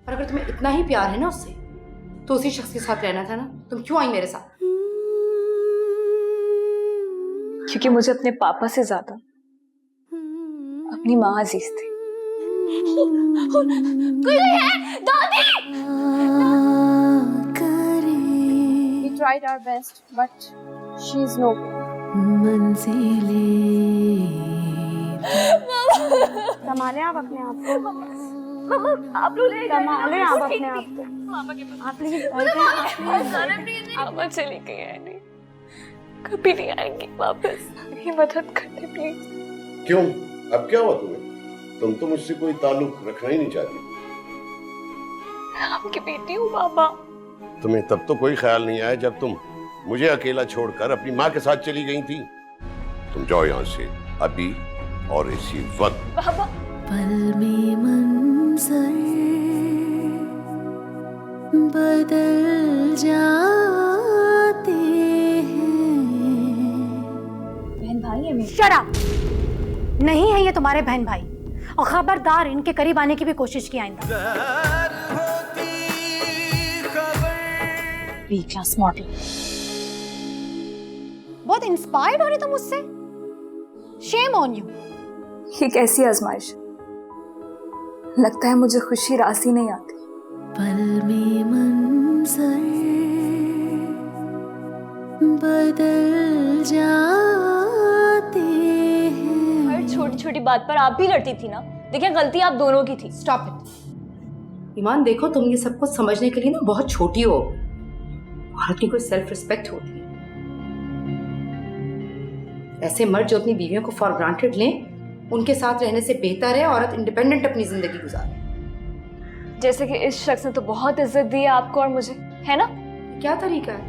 और अगर तुम्हें इतना ही प्यार है ना उससे तो उसी शख्स के साथ रहना था ना। तुम क्यों आई मेरे साथ? क्योंकि मुझे अपने पापा से ज्यादा अपनी माँ अजीज थी। कोई है? दादी! We tried our best, but she's no good. संभाले आप अपने आप को। मम्मा आप लोग ले संभाले आप अपने आप को। आप प्लीज मामा चली गई है, नहीं कभी नहीं आएंगी वापस। मेरी मदद करते प्लीज। क्यों? अब क्या हुआ तुम्हें? तुम तो मुझसे कोई ताल्लुक रखना ही नहीं चाहती। आपकी बेटी हूँ पापा। तुम्हें तब तो कोई ख्याल नहीं आया जब तुम मुझे अकेला छोड़कर अपनी माँ के साथ चली गई थी। तुम जाओ यहाँ से अभी और इसी वक्त। पापा पल में मंजर बदल जाते हैं। बहन भाई है मेरी। Shut up! नहीं है ये तुम्हारे बहन भाई, और खबरदार इनके करीब आने की भी कोशिश की आइंदा। B class model. बहुत इंस्पायर्ड हो रही तुम मुझसे। Shame on you. ये कैसी आजमाइश? लगता है मुझे खुशी रास ही नहीं आती। पल में मंजर बदल जाते हैं। हर छोटी छोटी बात पर आप भी लड़ती थी ना। देखिए गलती आप दोनों की थी। Stop it. ईमान देखो, तुम ये सब कुछ समझने के लिए ना बहुत छोटी हो। औरत की कोई सेल्फ रिस्पेक्ट होती है। ऐसे मर्द जो अपनी बीवियों को फॉर ग्रांटेड लें, उनके साथ रहने से बेहतर है औरत इंडिपेंडेंट अपनी जिंदगी गुजारे। जैसे कि इस शख्स ने तो बहुत इज्जत दी है आपको और मुझे, है ना? क्या तरीका है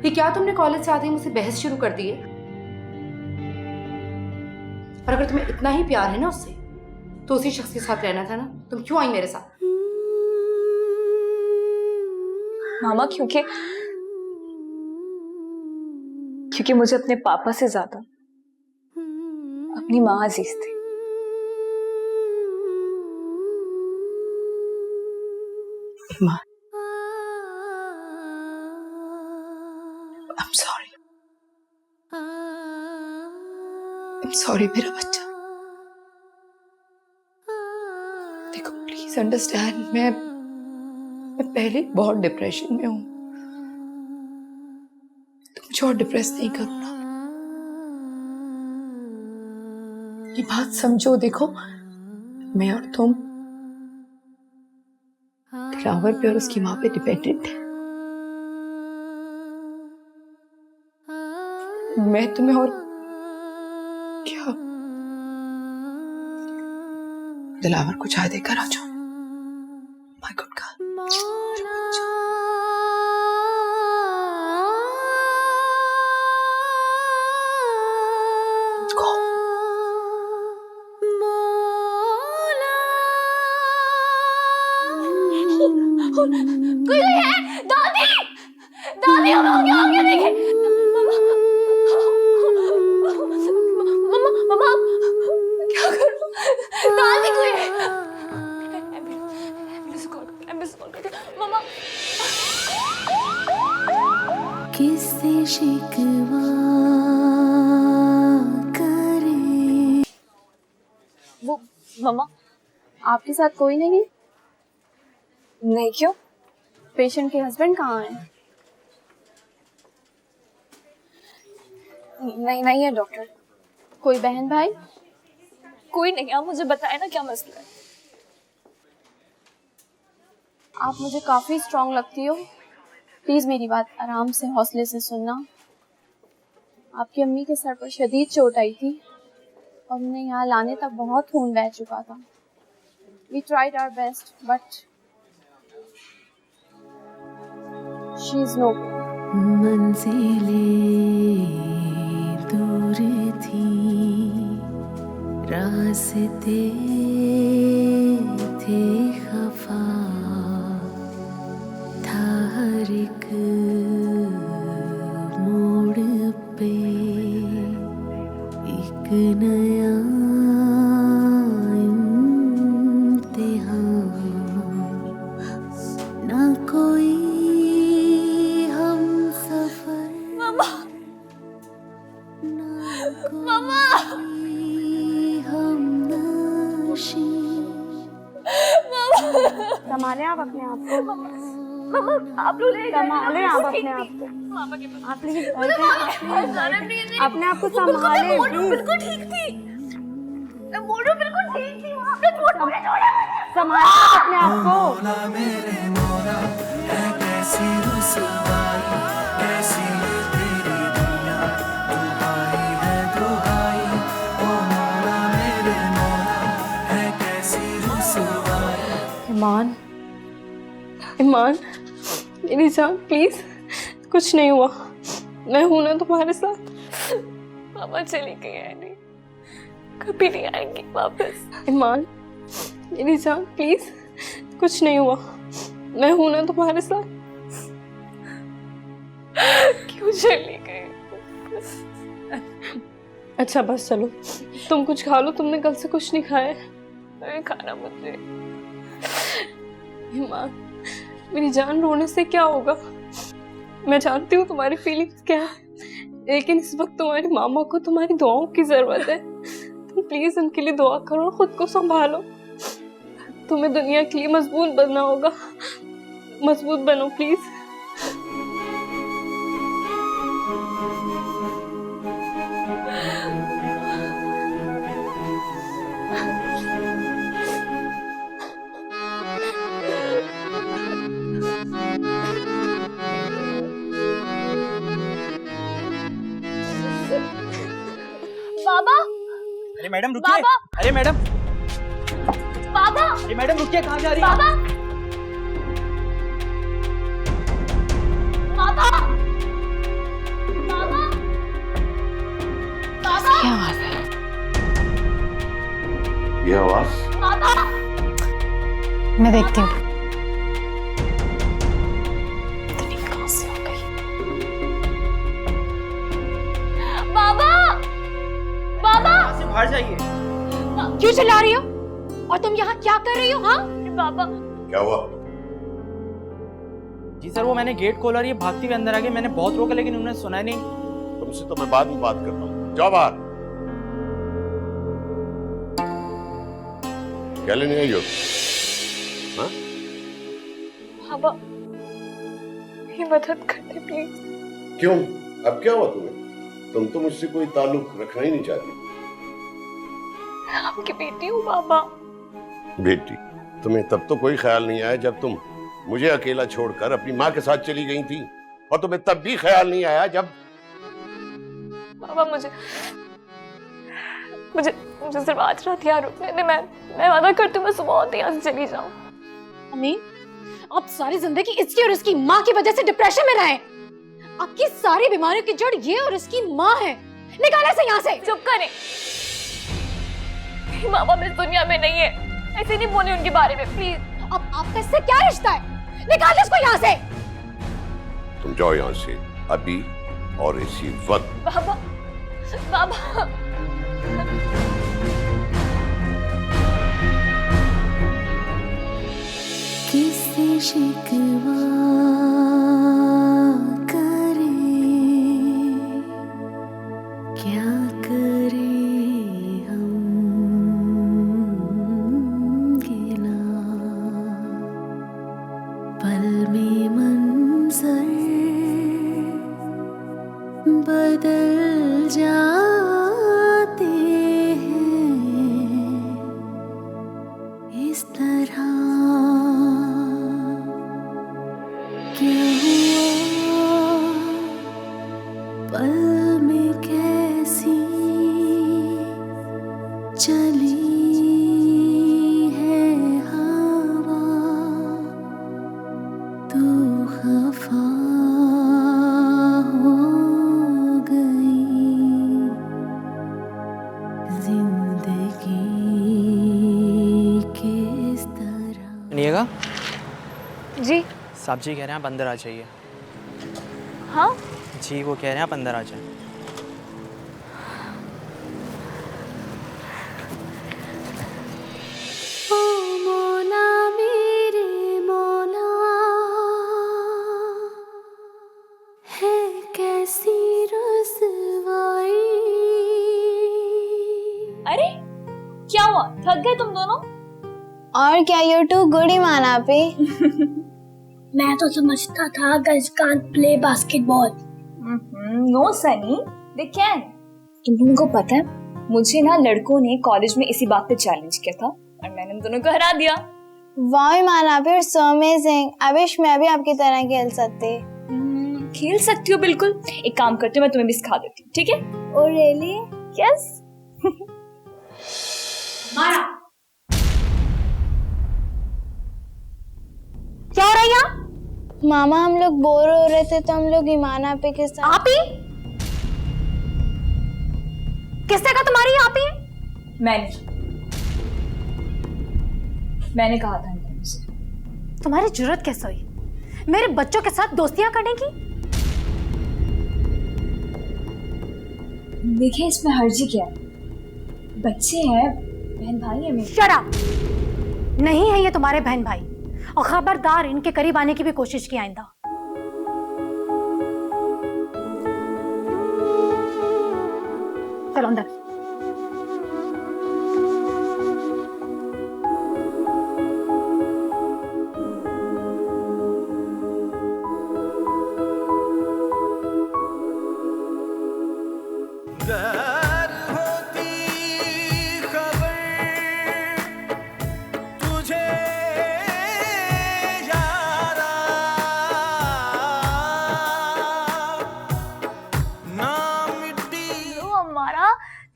ये? क्या तुमने कॉलेज से आते ही मुझसे बहस शुरू कर दी है? और अगर तुम्हें इतना ही प्यार है ना उससे तो उसी शख्स के साथ रहना था ना। तुम क्यों आई मेरे साथ? मामा क्योंकि मुझे अपने पापा से ज्यादा अपनी माँ अजीज थी। माँ, I'm sorry. I'm sorry मेरा बच्चा। देखो प्लीज अंडरस्टैंड, मैं पहले बहुत डिप्रेशन में हूँ, तो मुझे और डिप्रेस नहीं करो ना। ये बात समझो। देखो मैं और तुम दिलावर पे और उसकी माँ पे डिपेंडेंट है। मैं तुम्हें और क्या दिलावर को चाय देकर आ जाओ। My good girl. कोई है? दादी! दादी अब हो गया देखिए। मम्मा क्या करूं? दादी कोई है? एम्बुलेंस कॉल कर। मम्मा किससे शिकवा करे। वो मामा आपके साथ कोई नहीं? नहीं, क्यों? पेशेंट के हस्बैंड कहाँ हैं? नहीं है डॉक्टर। कोई बहन भाई? कोई नहीं। आप मुझे बताए ना क्या मसला है। आप मुझे काफी स्ट्रांग लगती हो। प्लीज मेरी बात आराम से हौसले से सुनना। आपकी अम्मी के सर पर शदीद चोट आई थी और उन्हें यहाँ लाने तक बहुत खून बह चुका था। We tried our best, but she's no good. मंजिलें दूर थी, रास्ते थे खफा, था हर एक मोड़ पे एक नया इम्तिहान। संभाले आप अपने आप को, मम्मा आप लोग ले संभाले आप अपने आप को। आप प्लीज अपने आप को संभाले प्लीज। बिल्कुल ठीक थी, मैं बोल रही हूँ बिल्कुल ठीक थी। वहाँ पे संभाले अपने आप को। ईमान, ईमान मेरी जान प्लीज, कुछ नहीं हुआ, मैं हूं ना तुम्हारे साथ। पापा चली गई है, नहीं कभी नहीं आएंगी वापस। ईमान मेरी जान प्लीज, कुछ नहीं हुआ, मैं हूं ना तुम्हारे साथ। क्यों चली गई? अच्छा बस चलो, तुम कुछ खा लो, तुमने कल से कुछ नहीं खाया। अरे खाना मुझे। ईमान मेरी जान, रोने से क्या होगा? मैं जानती हूँ तुम्हारी फीलिंग्स क्या है, लेकिन इस वक्त तुम्हारी मामा को तुम्हारी दुआओं की जरूरत है। तुम प्लीज उनके लिए दुआ करो, खुद को संभालो। तुम्हें दुनिया के लिए मजबूत बनना होगा, मजबूत बनो प्लीज। बाबा, अरे मैडम रुकिए। बाबा! अरे मैडम, बाबा, अरे मैडम रुकिए, कहाँ जा रही हैं? बाबा, बाबा, बाबा, बाबा, क्या आवाज है? ये आवाज बाबा, मैं देखती हूँ। कहाँ से आ गई? बाबा, बाबा, यहाँ से बाहर जाइए। क्यों चिल्ला रही हो? और तुम यहाँ क्या कर रही हो? हाँ, बाबा, क्या हुआ? जी सर, वो मैंने गेट खोला और ये भागती हुई अंदर आ गई। मैंने बहुत रोका लेकिन उन्होंने सुना नहीं। तुमसे तो मैं बाद में बात करता हूँ, जाओ बाहर। क्या लेने आई हो? हाँ? बाबा ये मदद करते प्लीज। क्यों? अब क्या हुआ तुम्हें? तुम तो मुझसे कोई ताल्लुक रखना ही नहीं चाहती। आपकी बेटी हूँ बाबा। बेटी? तुम्हें तब तो कोई ख्याल नहीं आया जब तुम मुझे अकेला छोड़कर अपनी माँ के साथ चली गई थी, और तुम्हें तब भी ख्याल नहीं आया जब बाबा मुझे मुझे मुझे सिर्फ आज रात यहाँ रुकने दे। मैं वादा करती हूँ मैं सुबह होते यहाँ से चली जाऊँ। अम्मी, आप सारी जिंदगी इसकी और इसकी माँ की वजह से डिप्रेशन में रहे। आपकी सारी बीमारियों की जड़ ये और इसकी माँ है। निकाले से यहाँ से। चुप करें, बाबा मैं इस दुनिया में नहीं है, ऐसे नहीं बोले उनके बारे में प्लीज। अब आपका इससे क्या रिश्ता है? निकाल इसको यहाँ से। तुम जाओ यहाँ से अभी और इसी वक्त। बाबा, बाबा किससे शिकवा करे, क्या करे हम गिला, पल में मंजर बदल जाते हैं इस तरह। क्या हुआ पल में कैसी चली है हवा, तू खफा हो गई जिंदगी किस तरह। सुनिएगा, जी। साहब जी कह रहे हैं आप अंदर आ जाइए। हाँ जी वो कह रहे हैं आप अंदर आ जाएं। ओ मौला मेरे मौला, है कैसी रुसवाई। अरे क्या हुआ? थक गए तुम दोनों? और क्या, यू टू गुड ईमाना पे। मैं तो समझता था girls can't play basketball. No Sunny, they can. तुम लोगों को पता है, मुझे ना लड़कों ने कॉलेज में इसी बात पे चैलेंज किया था और मैंने उन दोनों को हरा दिया। वाह ईमाना पे, सो अमेजिंग। आई विश मैं भी आपकी तरह खेल सकती। खेल सकती हो बिल्कुल। एक काम करती हूँ, मैं तुम्हें भी सिखा देती हूँ, ठीक है? Oh really? यस। मारा क्या हो रहा है यहाँ? मामा हम लोग बोर हो रहे थे तो हम लोग ईमाना पे के साथ। आप ही? किसने कहा तुम्हारी आप ही? मैंने कहा था इनको से। तुम्हारी जरूरत कैसे हुई मेरे बच्चों के साथ दोस्तियां करने की? देखिए इसमें हर्जी क्या है, बच्चे हैं, बहन भाई है मेरे। Shut up! नहीं है ये तुम्हारे बहन भाई, और खबरदार इनके करीब आने की भी कोशिश की आइंदा। चलो अंदर।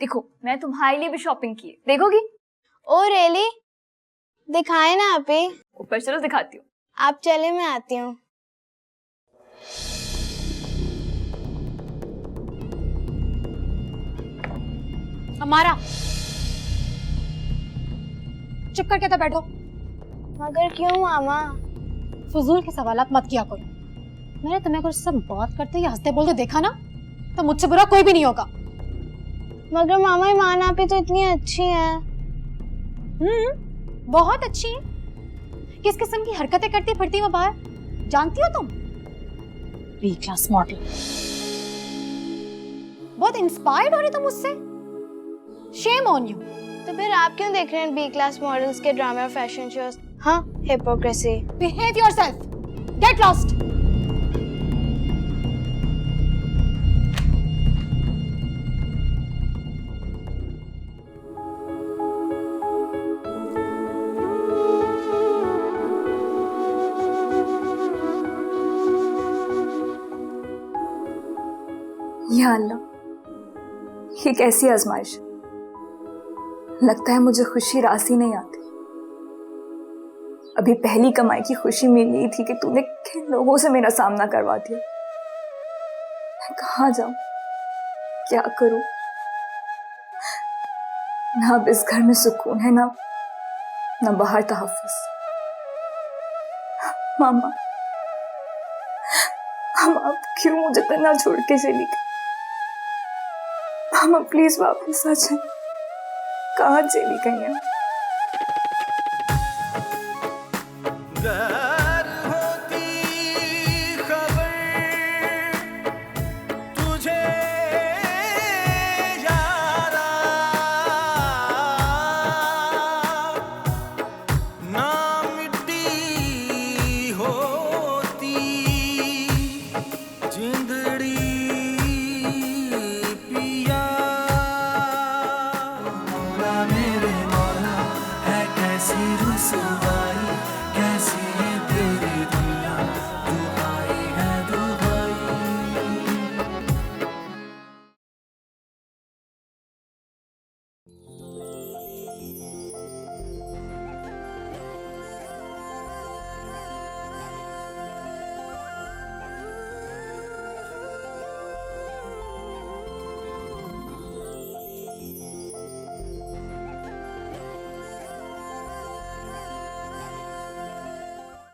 देखो मैं तुम्हारे लिए भी शॉपिंग की है, देखोगी? Oh really? दिखाए ना आप ही। ऊपर चलो दिखाती हूँ। आप चले, मैं आती हूँ। हमारा चुप करके तो बैठो। मगर क्यों मामा? फजूल के सवालात मत किया करो। मैंने तुम्हें कुछ सब बात करते या हंसते बोलते देखा ना, तो मुझसे बुरा कोई भी नहीं होगा। मगर मामा ईमाना पे तो इतनी अच्छी है। बहुत अच्छी है। किस किस्म की हरकतें करती फिरती वो बाहर, जानती हो तुम? B class model. बहुत इंस्पायर्ड हो रही तुम मुझसे। Shame on you. तो फिर आप क्यों देख रहे हैं बी क्लास मॉडल्स के ड्रामे और फैशन शोज? हाँ, hypocrisy. Behave yourself. Get lost. या अल्लाह, ये कैसी आजमाइश। लगता है मुझे खुशी रास ही नहीं आती। अभी पहली कमाई की खुशी मिली थी कि तूने किन लोगों से मेरा सामना करवा दिया। मैं कहाँ जाऊं, क्या करूं? ना अब इस घर में सुकून है, ना बाहर तहफ्फुज़। मामा, आप क्यों मुझे तन्हा छोड़ के चली गई? मामा प्लीज वापस आ जाए। कहाँ चली गई हैं?